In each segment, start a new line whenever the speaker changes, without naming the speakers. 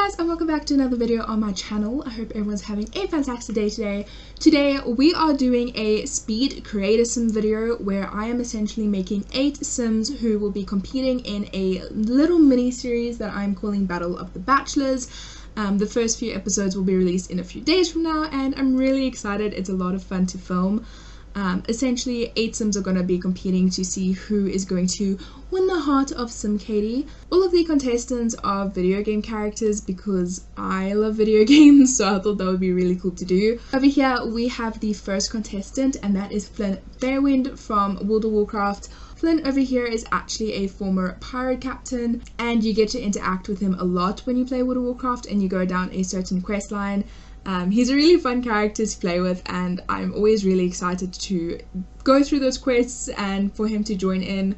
guys, and welcome back to another video on my channel. I hope everyone's having a fantastic day today. Today we are doing a speed creator sim video where I am essentially making 8 sims who will be competing in a little mini series that I'm calling Battle of the Bachelors. The first few episodes will be released in a few days from now, and I'm really excited. It's a lot of fun to film. Essentially 8 sims are going to be competing to see who is going to win the heart of Sim Katie. All of the contestants are video game characters because I love video games, so I thought that would be really cool to do. Over here we have the first contestant, and that is Flynn Fairwind from World of Warcraft. Flynn over here is actually a former pirate captain, and you get to interact with him a lot when you play World of Warcraft and you go down a certain quest line. He's a really fun character to play with, and I'm always really excited to go through those quests and for him to join in.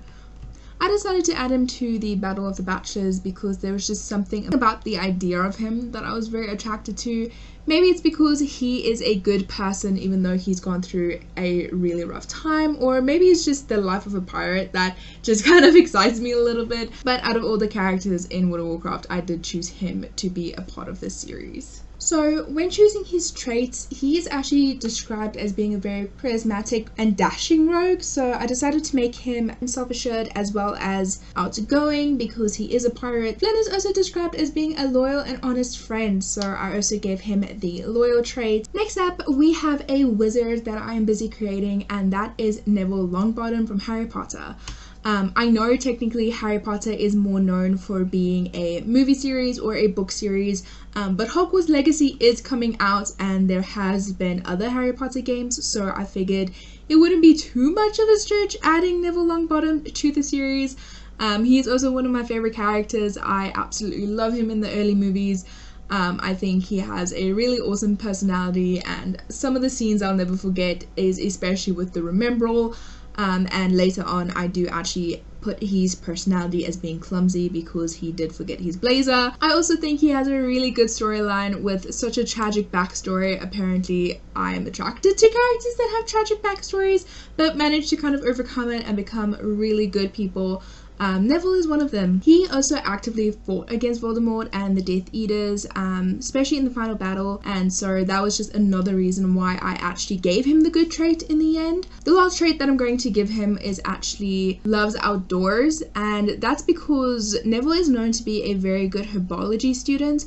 I decided to add him to the Battle of the Bachelors because there was just something about the idea of him that I was very attracted to. Maybe it's because he is a good person even though he's gone through a really rough time, or maybe it's just the life of a pirate that just kind of excites me a little bit. But out of all the characters in World of Warcraft, I did choose him to be a part of this series. So when choosing his traits, he is actually described as being a very charismatic and dashing rogue, so I decided to make him self-assured as well as outgoing because he is a pirate. Flynn is also described as being a loyal and honest friend, so I also gave him the loyal trait. Next up, we have a wizard that I am busy creating, and that is Neville Longbottom from Harry Potter. I know technically Harry Potter is more known for being a movie series or a book series, but Hogwarts Legacy is coming out and there has been other Harry Potter games, so I figured it wouldn't be too much of a stretch adding Neville Longbottom to the series. He is also one of my favorite characters. I absolutely love him in the early movies. I think he has a really awesome personality, and some of the scenes I'll never forget is especially with the Remembrall. And later on I do actually put his personality as being clumsy because he did forget his blazer. I also think he has a really good storyline with such a tragic backstory. Apparently I am attracted to characters that have tragic backstories but manage to kind of overcome it and become really good people. Neville is one of them. He also actively fought against Voldemort and the Death Eaters, especially in the final battle, and so that was just another reason why I actually gave him the good trait in the end. The last trait that I'm going to give him is actually loves outdoors, and that's because Neville is known to be a very good herbology student.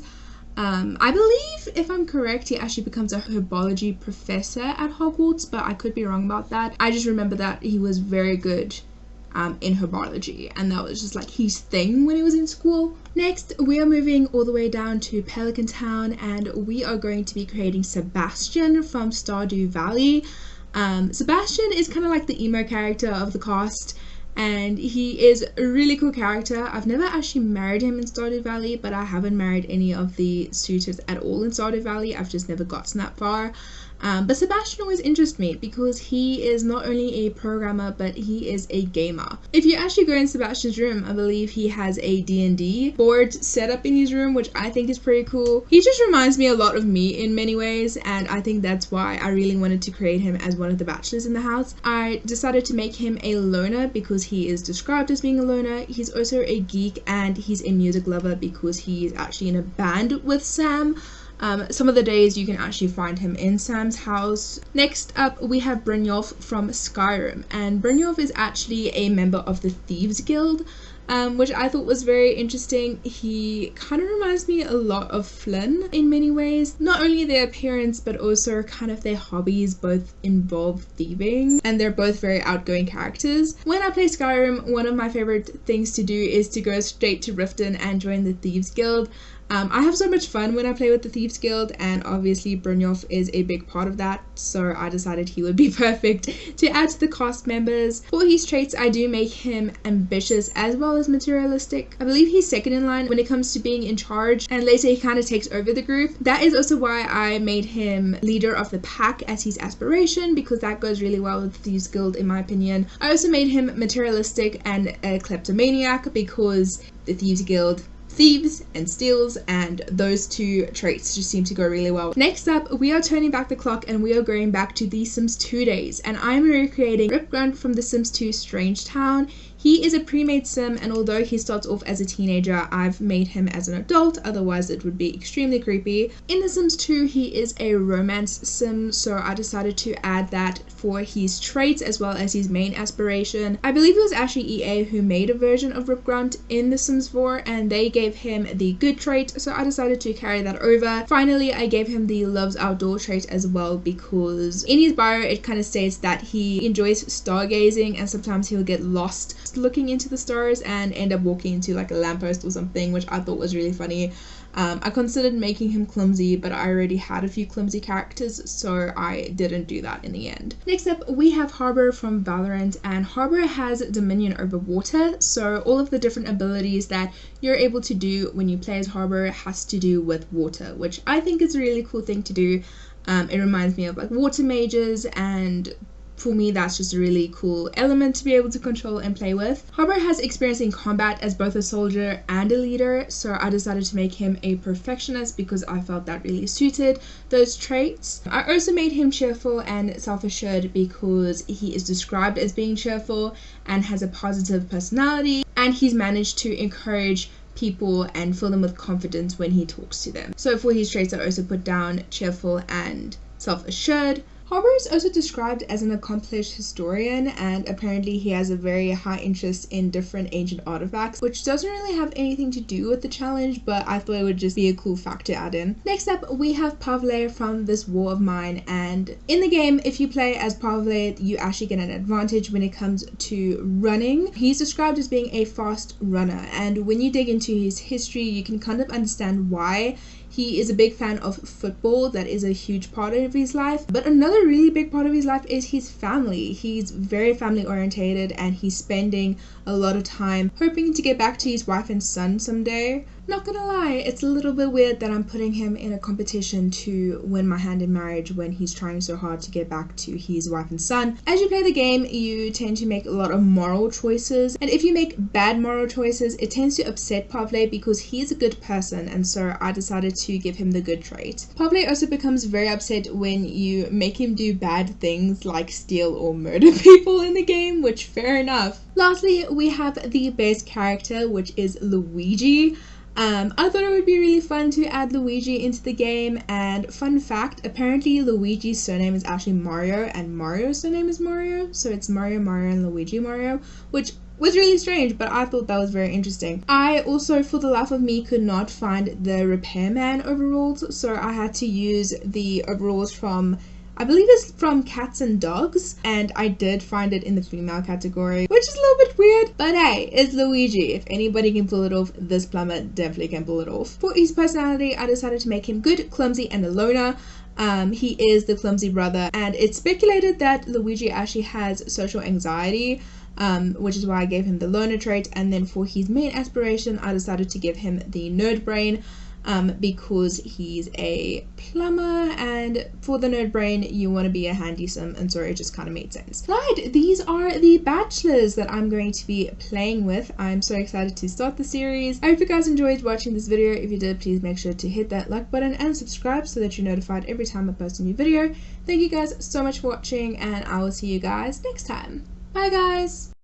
I believe, if I'm correct, he actually becomes a herbology professor at Hogwarts, but I could be wrong about that. I just remember that he was very good in herbology, and that was just like his thing when he was in school. Next, we are moving all the way down to Pelican Town, and we are going to be creating Sebastian from Stardew Valley. Sebastian is kind of like the emo character of the cast, and he is a really cool character. I've never actually married him in Stardew Valley, but I haven't married any of the suitors at all in Stardew Valley. I've just never gotten that far. But Sebastian always interests me because he is not only a programmer, but he is a gamer. If you actually go in Sebastian's room, I believe he has a D&D board set up in his room, which I think is pretty cool. He just reminds me a lot of me in many ways, and I think that's why I really wanted to create him as one of the bachelors in the house. I decided to make him a loner because he is described as being a loner. He's also a geek, and he's a music lover because he is actually in a band with Sam. Some of the days you can actually find him in Sam's house. Next up, we have Brynjolf from Skyrim, and Brynjolf is actually a member of the Thieves Guild, which I thought was very interesting. He kind of reminds me a lot of Flynn in many ways. Not only their appearance, but also kind of their hobbies both involve thieving, and they're both very outgoing characters. When I play Skyrim, one of my favorite things to do is to go straight to Riften and join the Thieves Guild. I have so much fun when I play with the Thieves Guild, and obviously Brynjolf is a big part of that, so I decided he would be perfect to add to the cast members. For his traits, I do make him ambitious as well as materialistic. I believe he's second in line when it comes to being in charge, and later he kind of takes over the group. That is also why I made him leader of the pack as his aspiration, because that goes really well with the Thieves Guild in my opinion. I also made him materialistic and a kleptomaniac because the Thieves Guild thieves and steals, and those two traits just seem to go really well. Next up, we are turning back the clock and we are going back to The Sims 2 days, and I'm recreating Rip Grunt from The Sims 2 Strange Town. He is a pre-made sim, and although he starts off as a teenager, I've made him as an adult, otherwise it would be extremely creepy. In The Sims 2, he is a romance sim, so I decided to add that for his traits as well as his main aspiration. I believe it was actually EA who made a version of Rip Grunt in The Sims 4, and they gave him the good trait, so I decided to carry that over. Finally, I gave him the loves outdoor trait as well, because in his bio it kind of states that he enjoys stargazing and sometimes he'll get lost looking into the stars and end up walking into like a lamppost or something, which I thought was really funny. I considered making him clumsy, but I already had a few clumsy characters, so I didn't do that in the end. Next up, we have Harbor from Valorant, and Harbor has dominion over water, so all of the different abilities that you're able to do when you play as Harbor has to do with water, which I think is a really cool thing to do. It reminds me of like water mages, and for me, that's just a really cool element to be able to control and play with. Harbor has experience in combat as both a soldier and a leader, so I decided to make him a perfectionist because I felt that really suited those traits. I also made him cheerful and self-assured because he is described as being cheerful and has a positive personality, and he's managed to encourage people and fill them with confidence when he talks to them. So for his traits, I also put down cheerful and self-assured. Harbor is also described as an accomplished historian, and apparently he has a very high interest in different ancient artifacts, which doesn't really have anything to do with the challenge, but I thought it would just be a cool fact to add in. Next up, we have Pavle from This War of Mine, and in the game, if you play as Pavle, you actually get an advantage when it comes to running. He's described as being a fast runner, and when you dig into his history, you can kind of understand why. He is a big fan of football. That is a huge part of his life. But another really big part of his life is his family. He's very family orientated, and he's spending a lot of time hoping to get back to his wife and son someday. Not gonna lie, it's a little bit weird that I'm putting him in a competition to win my hand in marriage when he's trying so hard to get back to his wife and son. As you play the game, you tend to make a lot of moral choices, and if you make bad moral choices, it tends to upset Pavle because he's a good person, and so I decided to give him the good trait. Pavle also becomes very upset when you make him do bad things like steal or murder people in the game, which fair enough. Lastly, we have the base character, which is Luigi. I thought it would be really fun to add Luigi into the game, and fun fact, apparently Luigi's surname is actually Mario and Mario's surname is Mario, so it's Mario Mario and Luigi Mario, which was really strange, but I thought that was very interesting. I also, for the life of me, could not find the repairman overalls, so I had to use the overalls from, I believe it's from Cats and Dogs, and I did find it in the female category, which is a little bit weird, but hey, it's Luigi. If anybody can pull it off, this plumber definitely can pull it off. For his personality, I decided to make him good, clumsy, and a loner. He is the clumsy brother, and it's speculated that Luigi actually has social anxiety, which is why I gave him the loner trait. And then for his main aspiration, I decided to give him the nerd brain, because he's a plumber, and for the nerd brain you want to be a handy sim, and so it just kind of made sense. Right, these are the Bachelors that I'm going to be playing with. I'm so excited to start the series. I hope you guys enjoyed watching this video. If you did, please make sure to hit that like button and subscribe so that you're notified every time I post a new video. Thank you guys so much for watching, and I will see you guys next time. Bye guys!